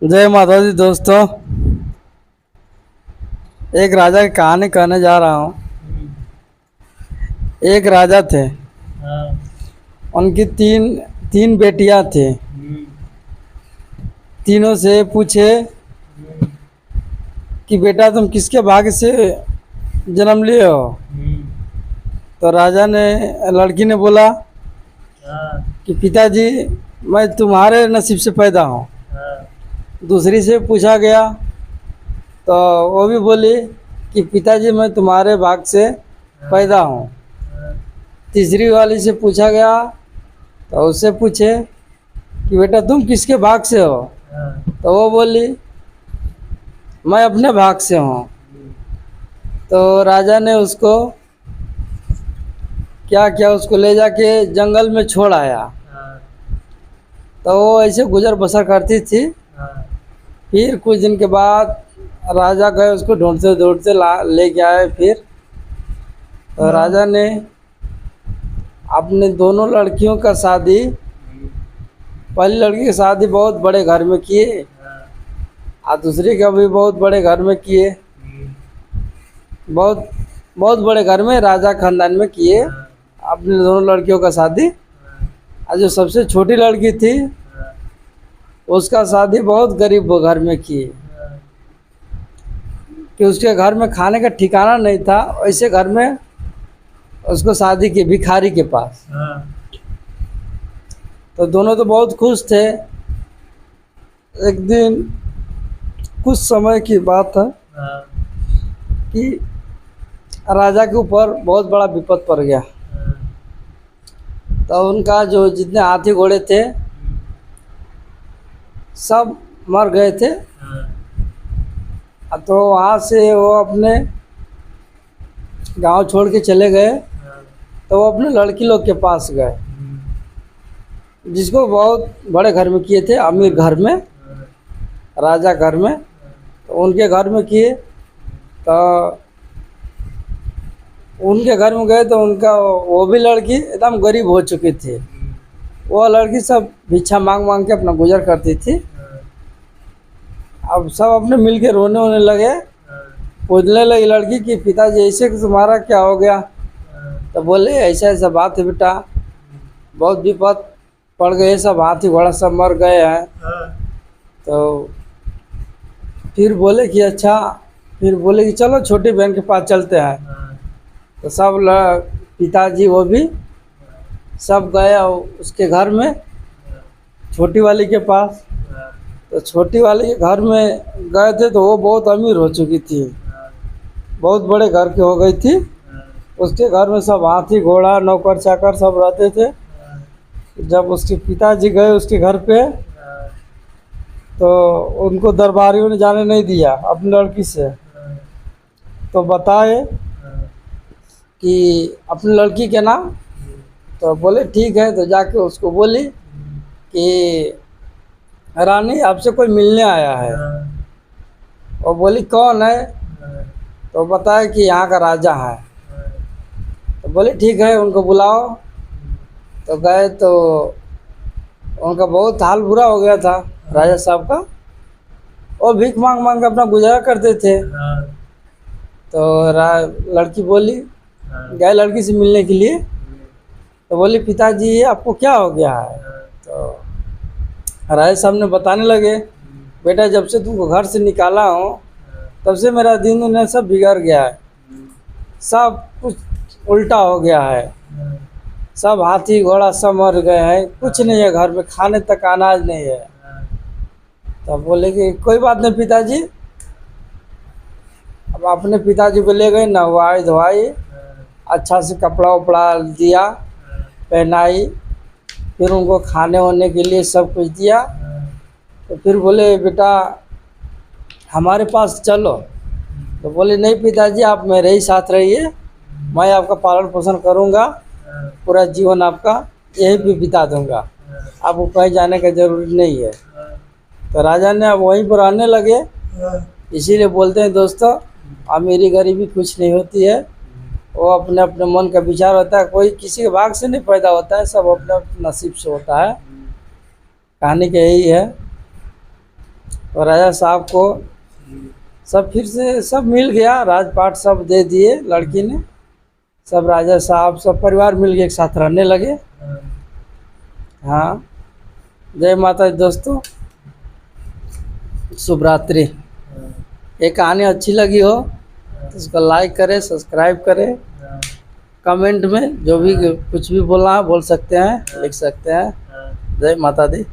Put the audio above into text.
जय माता दी दोस्तों। एक राजा की कहानी कहने जा रहा हूँ। एक राजा थे। हाँ। उनकी तीन तीन बेटियां थी। तीनों से पूछे कि बेटा तुम किसके भाग्य से जन्म लिए हो। तो राजा ने लड़की ने बोला हाँ। कि पिताजी मैं तुम्हारे नसीब से पैदा हूँ। हाँ। दूसरी से पूछा गया तो वो भी बोली कि पिताजी मैं तुम्हारे भाग से पैदा हूँ। तीसरी वाली से पूछा गया तो उससे पूछे कि बेटा तुम किसके भाग से हो। तो वो बोली मैं अपने भाग से हूँ। तो राजा ने उसको क्या किया, उसको ले जाके जंगल में छोड़ आया। तो वो ऐसे गुजर बसर करती थी। फिर कुछ दिन के बाद राजा गए उसको ढूंढते ढूंढते लेके आए। फिर तो राजा ने अपने दोनों लड़कियों का शादी, पहली लड़की की शादी बहुत बड़े घर में किए और दूसरी का भी बहुत बड़े घर में किए। बहुत बहुत बड़े घर में राजा खानदान में किए अपनी दोनों लड़कियों का शादी। और जो सबसे छोटी लड़की थी उसका शादी बहुत गरीब घर में की कि उसके घर में खाने का ठिकाना नहीं था। ऐसे घर में उसको शादी की, भिखारी के पास। तो दोनों तो बहुत खुश थे। एक दिन कुछ समय की बात है कि राजा के ऊपर बहुत बड़ा विपद पड़ गया। तो उनका जो जितने हाथी घोड़े थे सब मर गए थे। तो वहाँ से वो अपने गांव छोड़ के चले गए। तो वो अपने लड़की लोग के पास गए जिसको बहुत बड़े घर में किए थे, अमीर घर में, राजा घर में। तो उनके घर में किए। तो उनके घर में गए तो उनका वो भी लड़की एकदम गरीब हो चुकी थी। वो लड़की सब भिक्षा मांग मांग के अपना गुजर करती थी। अब सब अपने मिल के रोने होने लगे। पूछने लगी लड़की कि पिताजी ऐसे कि तुम्हारा क्या हो गया। तो बोले ऐसा ऐसा बात है बेटा, बहुत विपद पड़ गए, सब हाथी घोड़ा सब मर गए हैं। तो फिर बोले कि अच्छा, फिर बोले कि चलो छोटी बहन के पास चलते हैं। तो सब पिताजी वो भी सब गए उसके घर में, छोटी वाली के पास। तो छोटी वाली के घर में गए थे तो वो बहुत अमीर हो चुकी थी, बहुत बड़े घर की हो गई थी। उसके घर में सब हाथी घोड़ा नौकर चाकर सब रहते थे। जब उसके पिताजी गए उसके घर पे तो उनको दरबारियों ने जाने नहीं दिया अपनी लड़की से। तो बताए कि अपनी लड़की के नाम। तो बोले ठीक है। तो जाके उसको बोली कि रानी आपसे कोई मिलने आया है। और बोली कौन है। तो बताया कि यहाँ का राजा है। तो बोले ठीक है उनको बुलाओ। तो गए तो उनका बहुत हाल बुरा हो गया था राजा साहब का। वो भीख मांग मांग के अपना गुजारा करते थे। तो लड़की बोली, गए लड़की से मिलने के लिए। तो बोली पिताजी आपको क्या हो गया है। तो राजा साहब ने बताने लगे बेटा जब से तुमको घर से निकाला हूँ तब से मेरा दिन उन्हें सब बिगड़ गया है, सब कुछ उल्टा हो गया है। सब हाथी घोड़ा सब मर गए हैं, कुछ नहीं है घर में, खाने तक अनाज नहीं है। तब बोले कि कोई बात नहीं पिताजी। अब अपने पिताजी को ले गए, नहवाई धोवाई, अच्छा से कपड़ा उपड़ा दिया, पहनाई, फिर उनको खाने होने के लिए सब कुछ दिया। तो फिर बोले बेटा हमारे पास चलो। तो बोले नहीं पिताजी आप मेरे ही साथ रहिए, मैं आपका पालन पोषण करूँगा, पूरा जीवन आपका यहीं पे बिता दूँगा, आपको कहीं जाने का ज़रूरी नहीं है। तो राजा ने अब वहीं पर रहने लगे। इसीलिए बोलते हैं दोस्तों अमीरी गरीबी कुछ नहीं होती है, वो अपने अपने मन का विचार होता है। कोई किसी के भाग से नहीं पैदा होता है, सब अपने अपने नसीब से होता है। कहानी का यही है। और राजा साहब को सब फिर से सब मिल गया, राजपाट सब दे दिए लड़की ने, सब राजा साहब सब परिवार मिल के एक साथ रहने लगे। हाँ, हाँ, जय माता दी दोस्तों, शुभ रात्रि। हाँ, ये कहानी अच्छी लगी हो तो इसको लाइक करें, सब्सक्राइब करें, हाँ, कमेंट में जो भी कुछ भी बोलना है बोल सकते हैं, लिख सकते हैं। हाँ। जय माता दी।